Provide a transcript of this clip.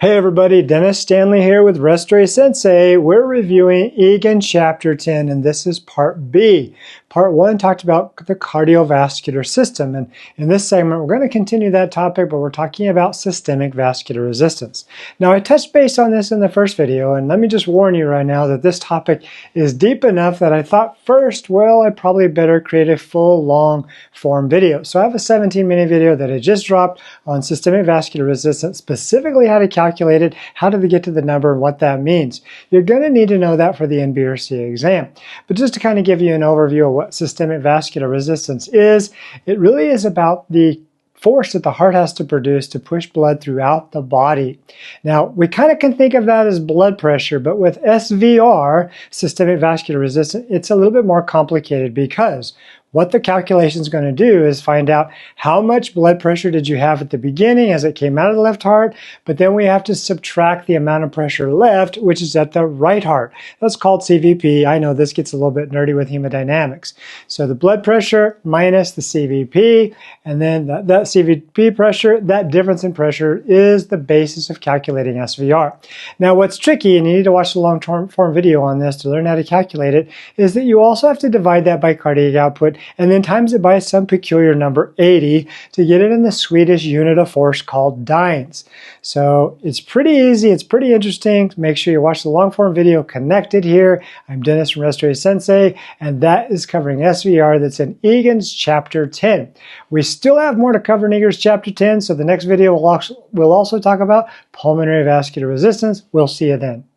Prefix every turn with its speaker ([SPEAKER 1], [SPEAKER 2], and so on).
[SPEAKER 1] Hey everybody, Dennis Stanley here with Respiratory Sensei. We're reviewing Egan Chapter 10, and this is Part B. Part 1 talked about the cardiovascular system, and in this segment we're going to continue that topic, but we're talking about systemic vascular resistance. Now I touched base on this in the first video, and let me just warn you right now that this topic is deep enough that I thought first, well, I probably better create a full long form video. So I have a 17-minute video that I just dropped on systemic vascular resistance, specifically how to calculate it, how do we get to the number, and what that means. You're going to need to know that for the NBRC exam. But just to kind of give you an overview of what systemic vascular resistance is, it really is about the force that the heart has to produce to push blood throughout the body. Now, we kind of can think of that as blood pressure, but with SVR, systemic vascular resistance, it's a little bit more complicated because what the calculation is going to do is find out how much blood pressure did you have at the beginning as it came out of the left heart, but then we have to subtract the amount of pressure left, which is at the right heart. That's called CVP. I know this gets a little bit nerdy with hemodynamics. So the blood pressure minus the CVP, and then that CVP pressure, that difference in pressure is the basis of calculating SVR. Now what's tricky, and you need to watch the long form video on this to learn how to calculate it, is that you also have to divide that by cardiac output and then times it by some peculiar number 80 to get it in the Swedish unit of force called dynes. So it's pretty easy, it's pretty interesting. Make sure you watch the long form video connected here. I'm Dennis from Respiratory Sensei, and that is covering SVR that's in Egan's Chapter 10. We still have more to cover in Egan's Chapter 10, so the next video will also talk about pulmonary vascular resistance. We'll see you then.